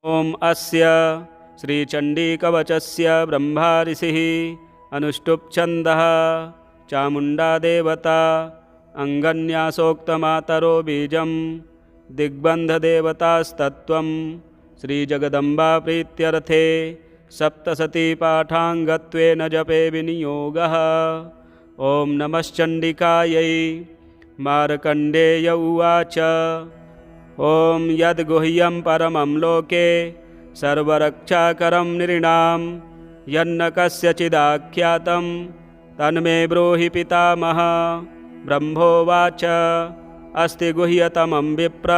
ओम अस्य श्रीचण्डीकवचस्य ब्रह्मा ऋषिः अनुष्टुप् छन्दः चामुण्डा देवता अङ्गन्यासोक्तमातरो बीजं दिग्बन्धदेवतास्तत्त्वं श्रीजगदम्बा प्रीत्यर्थे सप्तशतीपाठाङ्गत्वेन जपे विनियोगः। ओम नमश्चण्डिकायै। मार्कण्डेय उवाच ओम यद्गुह्यं परमं लोके सर्वरक्षाकरं नृणां यन्न कस्यचिदाख्यातं तन्मे ब्रूहि पितामह। ब्रह्मोवाच अस्ति गुह्यतमं विप्र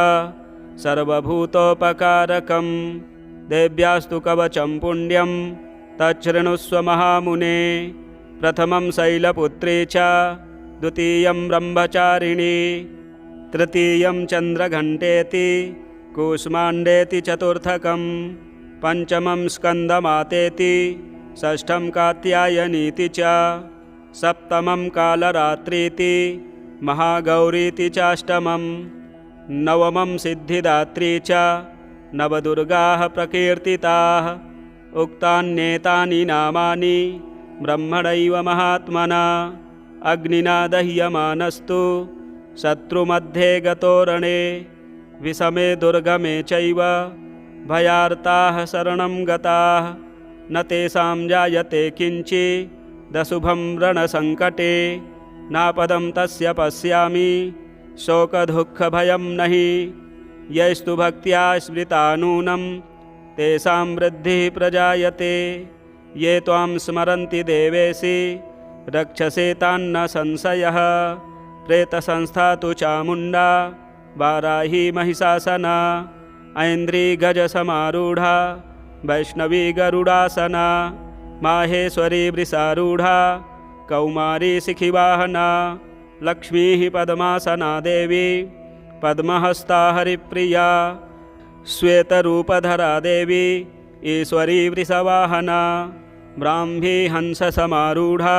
सर्वभूतोपकारकं देव्यास्तु कवचं पुण्यं तच्छृणुस्व महामुने। प्रथमं शैलपुत्री च द्वितीयं ब्रह्मचारिणी तृतीयं चन्द्रघण्टेति कूष्माण्डेति चतुर्थकं पंचमं स्कन्दमातेति षष्ठं कात्यायनीति च सप्तमं कालरात्रीति महागौरीति चाष्टमं नवमं सिद्धिदात्री च नवदुर्गाः प्रकीर्तिताः। उक्तान्येतानि नामानि ब्रह्मणैव महात्मना अग्निना दह्यमानस्तु शत्रुमध्ये गतोरणे विषमे दुर्गमे चैव भयार्ताः शरणं गताः न तेषां जायते किञ्चिदशुभं रणसङ्कटे नापदं तस्य पश्यामि शोकदुःखभयं नहि। यैस्तु भक्त्या स्मृता नूनं तेषां वृद्धिः प्रजायते ये त्वां स्मरन्ति देवेशि रक्षसे तान्न संशयः। प्रेतसंस्था तु चामुण्डा वाराही महिषासना ऐन्द्री गजसमारूढा वैष्णवी गरुडासना माहेश्वरी वृषारूढा कौमारी शिखिवाहना लक्ष्मीः पद्मासना देवी पद्महस्ता हरिप्रिया श्वेतरूपधरा देवी ईश्वरी वृषवाहना ब्राह्मी हंससमारूढा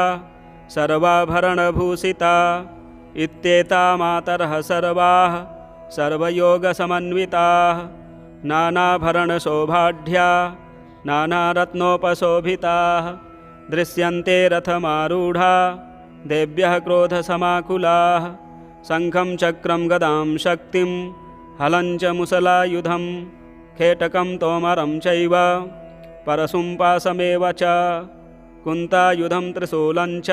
सर्वाभरणभूषिता इत्येता मातरः सर्वाः सर्वयोगसमन्विताः नानाभरणशोभाढ्या नानारत्नोपशोभिताः दृश्यन्ते रथमारूढा देव्यः क्रोधसमाकुलाः शङ्खं चक्रं गदां शक्तिं हलं च मुसलायुधं खेटकं तोमरं चैव परशुं पाशमेव च कुन्तायुधं त्रिशूलं च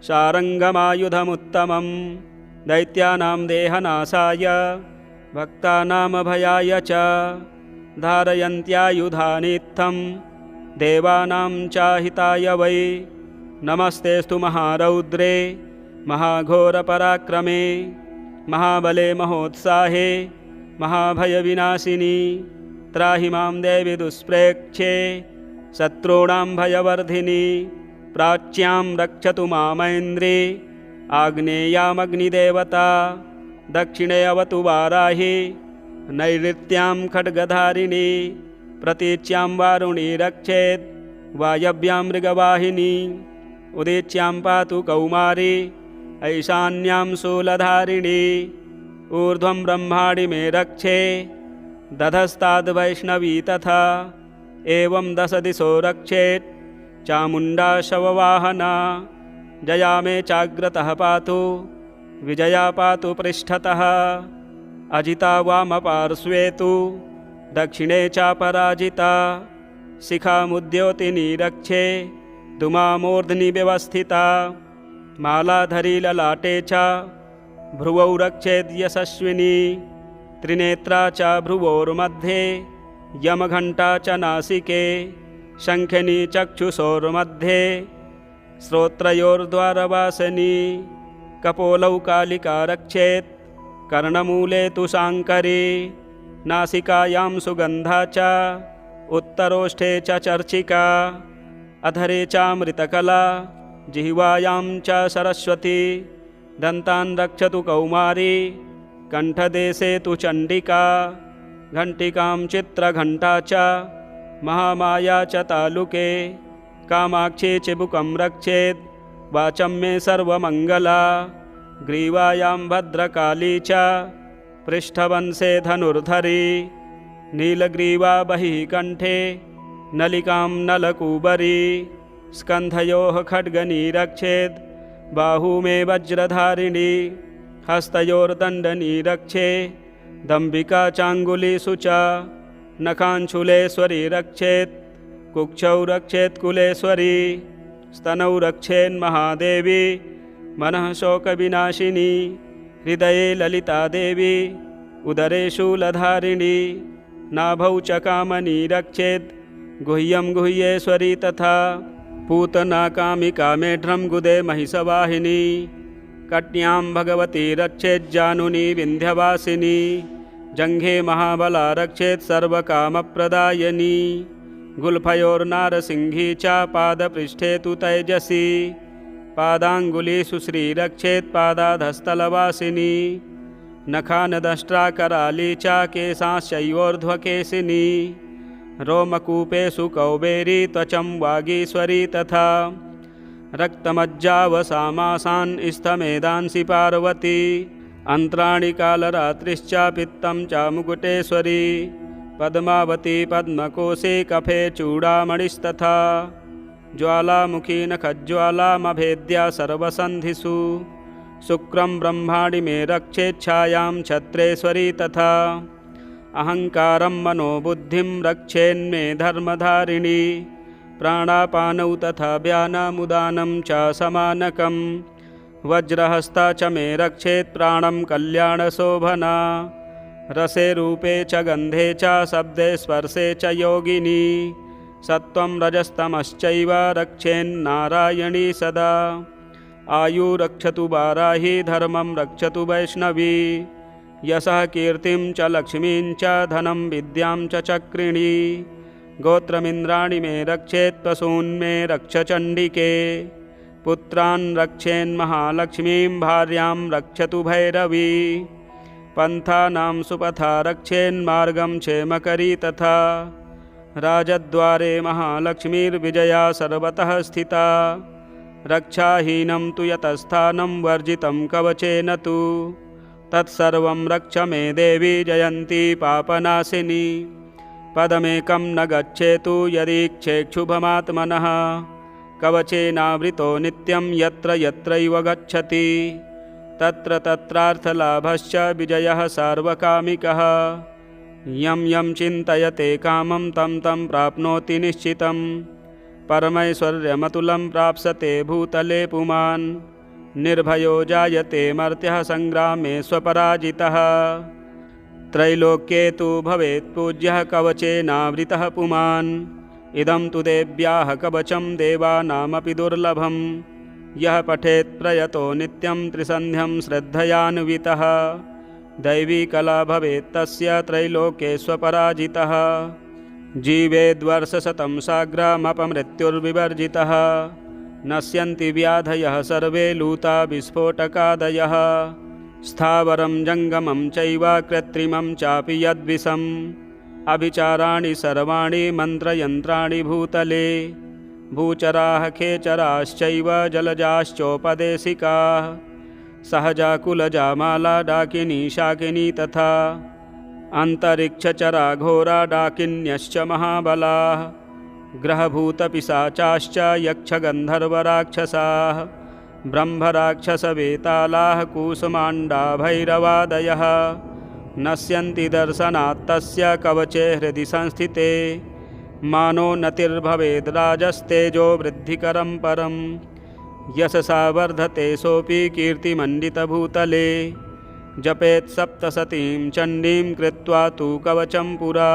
शारङ्गमायुधमुत्तमं दैत्यानां देहनाशाय भक्तानामभयाय च धारयन्त्यायुधानीत्थं देवानां चाहिताय वै। नमस्तेस्तु महारौद्रे महाघोरपराक्रमे महाबले महोत्साहे महाभयविनाशिनी त्राहि मां देवि दुष्प्रेक्ष्ये शत्रूणां भयवर्धिनी। प्राच्यां रक्षतु मामैन्द्री आग्नेयामग्निदेवता दक्षिणे अवतु वाराही नैऋत्यां खड्गधारिणी प्रतीच्यां वारुणी रक्षेत् वायव्यां मृगवाहिनी उदीच्यां पातु कौमारी ऐशान्यां शूलधारिणी ऊर्ध्वं ब्रह्माणि मे रक्षे दधस्ताद्वैष्णवी तथा एवं दश दिशो रक्षेत् चामुण्डा शववाहना। जया मे चाग्रतः पातु विजया पातु पृष्ठतः अजिता वामपार्श्वे तु दक्षिणे चापराजिता शिखामुद्योतिनी रक्षे दुमामूर्ध्नि व्यवस्थिता मालाधरी ललाटे च भ्रुवौ रक्षेद्यशस्विनी त्रिनेत्रा च भ्रुवोर्मध्ये यमघण्टा च नासिके शङ्खिनी चक्षुषोर्मध्ये श्रोत्रयोर्द्वारवासिनी कपोलौ कालिका रक्षेत् कर्णमूले तु शाङ्करी नासिकायां सुगन्धा च उत्तरोष्ठे च चर्चिका अधरे चामृतकला जिह्वायां च सरस्वती दन्तान् रक्षतु कौमारी कण्ठदेशे तु चण्डिका घण्टिकां चित्रघण्टा च महामाया च तालुके कामाक्षी चिबुकं रक्षेत् वाचं मे सर्वमङ्गला ग्रीवायां भद्रकाली च पृष्ठवंशे धनुर्धरी नीलग्रीवा बहिः कण्ठे नलिकां नलकूबरी स्कन्धयोः खड्गनी रक्षेत् बाहू मे वज्रधारिणी हस्तयोर्दण्डनी रक्षे दम्बिका चाङ्गुलीषु च नखाञ्चूलेश्वरी रक्षेत् कुक्षौ रक्षेत् कुलेश्वरी स्तनौ रक्षेन्महादेवी मनः शोकविनाशिनी हृदये ललिता देवी उदरे शूलधारिणी नाभौ च कामनी रक्षेत् गुह्यं गुह्येश्वरी तथा पूतना कामिका मेढ्रं गुदे महिषवाहिनी कट्यां भगवती रक्षेज्जानुनी विन्ध्यवासिनी जङ्घे महाबला रक्षेत् सर्वकामप्रदायिनी गुल्फयोर्नारसिंही च पादपृष्ठे तु तैजसी पादाङ्गुलीषु श्रीरक्षेत् पादाधस्तलवासिनी नखानदष्ट्राकराली च केशांश्चैवोर्ध्वकेशिनी रोमकूपेषु कौबेरी त्वचं वागीश्वरी तथा रक्तमज्जावसामासान् स्थमेदांसि पार्वती अन्त्राणि कालरात्रिश्च पित्तं च मुकुटेश्वरी पद्मावती पद्मकोशे कफे चूडामणिस्तथा ज्वालामुखी नखज्वालामभेद्या सर्वसन्धिषु शुक्रं ब्रह्माणि मे रक्षेच्छायां छत्रेश्वरी तथा अहङ्कारं मनोबुद्धिं रक्षेन्मे धर्मधारिणी प्राणापानौ तथा व्यानमुदानं च समानकं वज्रहस्ता च मे रक्षेत् प्राणं कल्याणशोभना रसे रूपे च गन्धे च शब्दे स्पर्शे च योगिनी सत्त्वं रजस्तमश्चैव रक्षेन्नारायणी सदा आयु रक्षतु वाराही धर्मं रक्षतु वैष्णवी यशः कीर्तिं च लक्ष्मीं च धनं विद्यां च चक्रिणी गोत्रमिन्द्राणि मे रक्षेत् पशून्मे रक्ष चण्डिके पुत्रान् रक्षेन्महालक्ष्मीं भार्यां रक्षतु भैरवी पन्थानां सुपथा रक्षेन्मार्गं क्षेमकरी तथा राजद्वारे महालक्ष्मीर्विजया सर्वतः स्थिता रक्षाहीनं तु यतस्थानं वर्जितं कवचेन तु तत्सर्वं रक्ष मे देवी जयन्ती पापनाशिनी पदमेकं न गच्छेतु यदीक्षेक्षुभमात्मनः कवचेनावृतो नित्यं यत्र यत्रैव गच्छति तत्र तत्रार्थलाभश्च विजयः सार्वकामिकः यं यं चिन्तयते कामं तं तं प्राप्नोति निश्चितं परमैश्वर्यमतुलं प्राप्स्यते भूतले पुमान् निर्भयो जायते मर्त्यः सङ्ग्रामे स्वपराजितः त्रैलोक्ये तु भवेत् पूज्यः कवचेनावृतः पुमान् इदं तु देव्याः कवचं देवानामपि दुर्लभं यः पठेत् प्रयतो नित्यं त्रिसन्ध्यं श्रद्धयान्वितः दैवी कला भवेत् तस्य त्रैलोक्ये स्वपराजितः जीवेद्वर्षशतं साग्रमपमृत्युर्विवर्जितः नश्यन्ति व्याधयः सर्वे लूता विस्फोटकादयः स्थावरं जङ्गमं चैव कृत्रिमं चापि यद्विषम् अभिचाराणि सर्वाणि मन्त्रयन्त्राणि भूतले भूचराः खेचराश्चैव जलजाश्चोपदेशिकाः सहजा कुलजा माला डाकिनी शाकिनी तथा अन्तरिक्षचरा घोरा डाकिन्यश्च महाबलाः ग्रहभूतपिशाचाश्च यक्षगन्धर्वराक्षसाः ब्रह्मराक्षसवेतालाः कूसमाण्डा भैरवादयः नश्यन्ति दर्शनात् तस्य कवचे हृदि संस्थिते मानोन्नतिर्भवेद् राजस्तेजो वृद्धिकरं परं यशसा वर्धते सोऽपि कीर्तिमण्डितभूतले जपेत् सप्तशतीं चण्डीं कृत्वा तु कवचं पुरा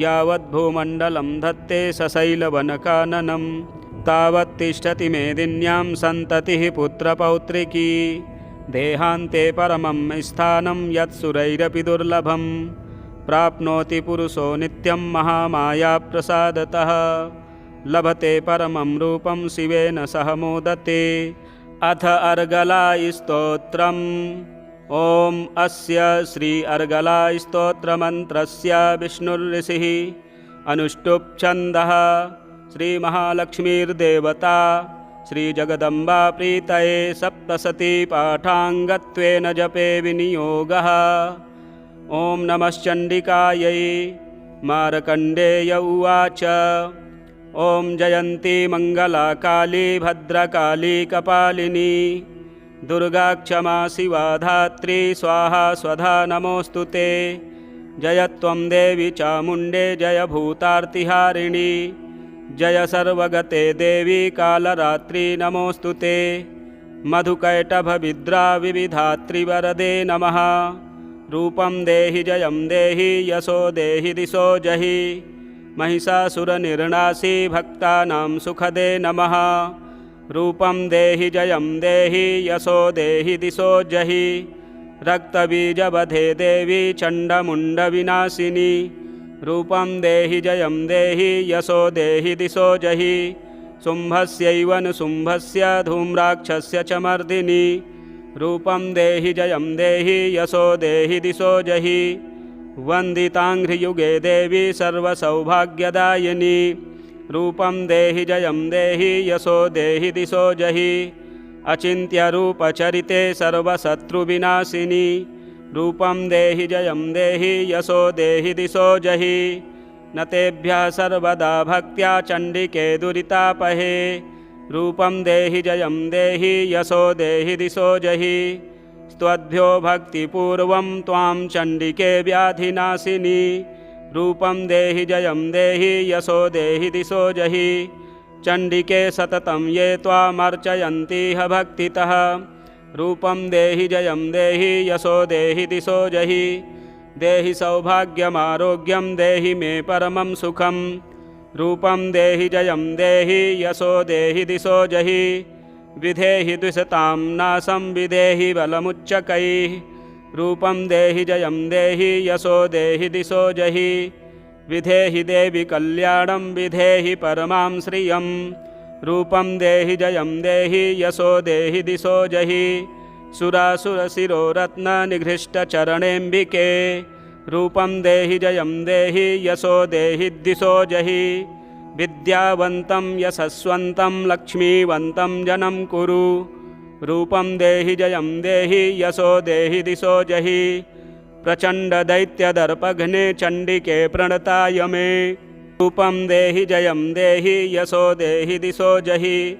यावद्भूमण्डलं धत्ते सशैलवनकाननं तावत् तिष्ठति मेदिन्यां सन्ततिः पुत्रपौत्रिकी देहान्ते परमं स्थानं यत्सुरैरपि दुर्लभं प्राप्नोति पुरुषो नित्यं महामायाप्रसादतः लभते परमं रूपं शिवेन सह मोदते अथ अर्गलास्तोत्रम् ॐ अस्य श्री अर्गलास्तोत्रमन्त्रस्य विष्णुर्ऋषिः अनुष्टुप् छन्दः श्रीमहालक्ष्मीर्देवता श्रीजगदम्बा प्रीतये सप्तशती पाठाङ्गत्वेन जपे विनियोगः ॐ नमश्चण्डिकायै। मार्कण्डेय उवाच ॐ जयन्ती मङ्गला काली भद्रकाली कपालिनी दुर्गा क्षमा शिवा धात्री स्वाहा स्वधा नमोऽस्तु ते। जय त्वं देवी चामुण्डे जय भूतार्तिहारिणी जय सर्वगते देवी कालरात्रि नमोऽस्तु ते। मधुकैटभविद्रा विविधात्रिवरदे नमः। रूपं देहि जयं देहि यशो देहि दिशो जहि। महिषासुरनिर्नाशी भक्तानां सुखदे नमः। रूपं देहि जयं देहि यशो देहि दिशो जहि। रक्तबीजवधे देवी चण्डमुण्डविनाशिनी रूपं देहि जयं देहि यशो देहि दिशो जहि। शुम्भस्यैव शुम्भस्य धूम्राक्षस्य च मर्दिनी रूपं देहि जयं देहि यशो देहि दिशो जहि। वन्दिताङ्घ्रियुगे देवी सर्वसौभाग्यदायिनी रूपं देहि जयं देहि यशो देहि दिशो जहि। अचिन्त्यरूपचरिते सर्वशत्रुविनाशिनी रूपं देहि जयं देहि यशो देहि दिशो जहि। न तेभ्यः सर्वदा भक्त्या चण्डिके दुरितापहे रूपं देहि जयं देहि यशो देहि दिशो जहि। स्त्वद्भ्यो भक्तिपूर्वं त्वां चण्डिके व्याधिनाशिनी रूपं देहि जयं देहि यशो देहि दिशो जहि। चण्डिके सततं ये त्वामर्चयन्तीह भक्तितः रूपं देहि जयं देहि यशो देहि दिशो जहि। देहि सौभाग्यमारोग्यं देहि मे परमं सुखं रूपं देहि जयं देहि यशो देहि दिशो जहि। विधेहि द्विषतां नाशं विधेहि बलमुच्चकैः रूपं देहि जयं देहि यशो देहि दिशो जहि। विधेहि देवि कल्याणं विधेहि परमां श्रियं रूपं देहि जयं देहि यशो देहि दिशो जहि। सुरासुरशिरोरत्ननिघृष्टचरणेऽम्बिके रूपं देहि जयं देहि यशो देहि दिशो जहि। विद्यावन्तं यशस्वन्तं लक्ष्मीवन्तं जनं कुरु रूपं देहि जयं देहि यशो देहि दिशो जहि। प्रचण्डदैत्यदर्पघ्ने चण्डिके प्रणताय मे रूपं देहि जयं देहि यशो देहि दिशो जहि।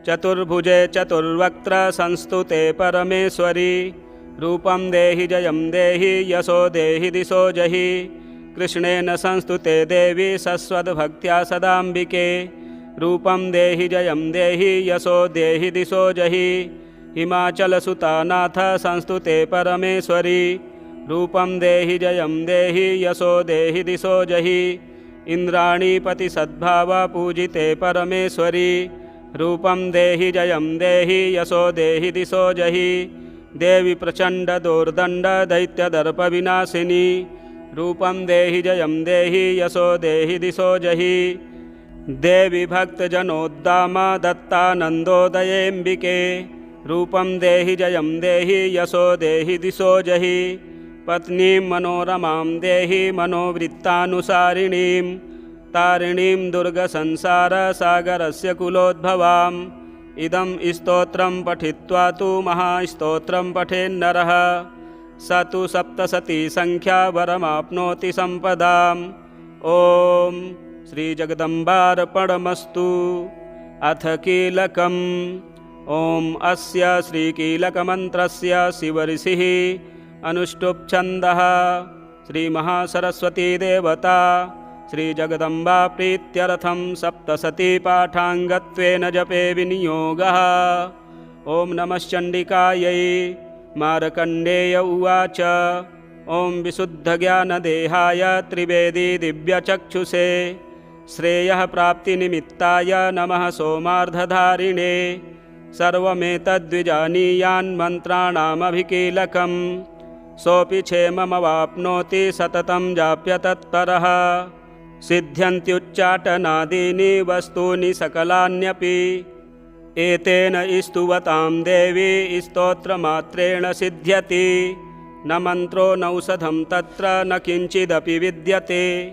चतुर्भुजे चतुर्वक्त्र संस्तुते परमेश्वरी रूपं देहि जयं देहि यशो देहि दिशो जहि। कृष्णेन संस्तुते देवी सस्वद्भक्त्या सदाम्बिके रूपं देहि जयं देहि यशो देहि दिशो जहि। हिमाचलसुतानाथ संस्तुते परमेश्वरी रूपं देहि जयं देहि यशो देहि दिशो जहि। इन्द्राणीपति सद्भावा पूजिते परमेश्वरी रूपं देहि जयं देहि यशो देहि दिशो जहि। देवी प्रचण्ड दोर्दण्ड दैत्यदर्पविनाशिनी रूपं देहि जयं देहि यशो देहि दिशो जहि। देवी भक्तजनोद्दामा दत्तानन्दोदयेऽम्बिके रूपं देहि जयं देहि यशो देहि दिशो जहि। पत्नीं मनोरमां देहि मनोवृत्तानुसारिणीं तारिणीं दुर्गसंसारसागरस्य कुलोद्भवाम्। इदं स्तोत्रं पठित्वा तु महास्तोत्रं पठेन्नरः स तु सप्तशती संख्या वरमाप्नोति सम्पदाम्। ॐ श्रीजगदम्बार्पणमस्तु। अथ कीलकम्। ॐ अस्य श्रीकीलकमन्त्रस्य शिवऋषिः अनुष्टुप् छन्दः। श्रीमहासरस्वती देवता श्रीजगदम्बा प्रीत्यर्थं सप्तशती पाठाङ्गत्वेन जपे विनियोगः। ॐ नमश्चण्डिकायै। मार्कण्डेय उवाच ॐ विशुद्धज्ञानदेहाय त्रिवेदी दिव्यचक्षुषे श्रेयः प्राप्तिनिमित्ताय नमः सोमार्धधारिणे। सर्वमेतद्विजानीयान्मन्त्राणामभिकीलकं सोऽपि क्षेममवाप्नोति सततं जाप्य तत्परः। सिद्ध्यन्त्युच्चाटनादीनि वस्तूनि सकलान्यपि एतेन स्तुवतां देवी स्तोत्रमात्रेण सिद्ध्यति। न मन्त्रो नौषधं तत्र न किञ्चिदपि विद्यते।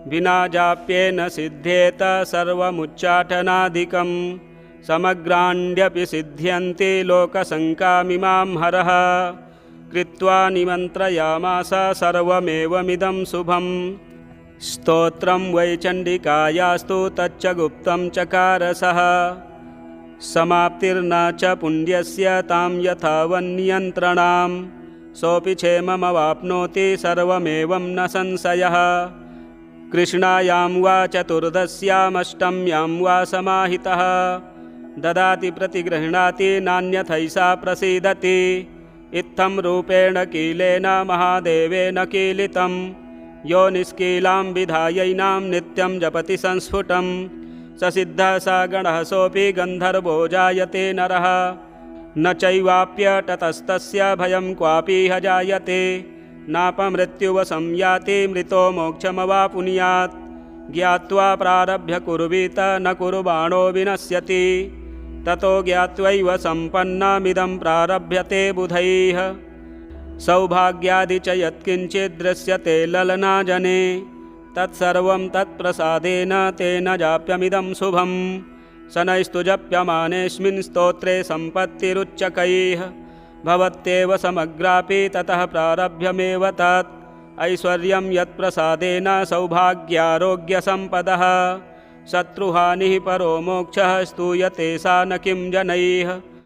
विना जाप्येन सिद्ध्येत सर्वमुच्चाटनादिकं। समग्राण्यपि सिद्ध्यन्ति लोकशङ्कामिमां हरः। कृत्वा निमन्त्रयामास सर्वमेवमिदं शुभम्। स्तोत्रं वै चण्डिकायास्तु तच्च गुप्तं चकारसः। समाप्तिर्न च पुण्यस्य तां यथावन्नियन्त्रणां। सोऽपि क्षेममवाप्नोति सर्वमेवं न संशयः। कृष्णायां वा चतुर्दश्यामष्टम्यां वा समाहितः। ददाति प्रतिगृह्णाति नान्यथैषा प्रसीदति। इत्थं रूपेण कीलेन महादेवेन कीलितं। यो निष्कीलां विधायैनां नित्यं जपति संस्फुटं। स सिद्धः स गणः सोऽपि गन्धर्वो जायते नरः। न चैवाप्यततस्तस्य भयं क्वापीह जायते। नापमृत्युवशं याति मृतो मोक्षमवापुनुयात्। ज्ञात्वा प्रारभ्य कुर्वीत न कुर्वाणो विनश्यति। ततो ज्ञात्वैव सम्पन्नमिदं प्रारभ्यते बुधैः। सौभाग्यादि च यत्किञ्चित् दृश्यते ललनाजने। तत्सर्वं तत्प्रसादेन तेन जाप्यमिदं शुभम्। शनैस्तु जप्यमानेऽस्मिन् स्तोत्रे सम्पत्तिरुच्चकैः। भवत्येव समग्रापि ततः प्रारभ्यमेव तत्। ऐश्वर्यं यत्प्रसादेन सौभाग्यारोग्यसम्पदः। शत्रुहानिः परो मोक्षः स्तूयते सा न किं जनैः।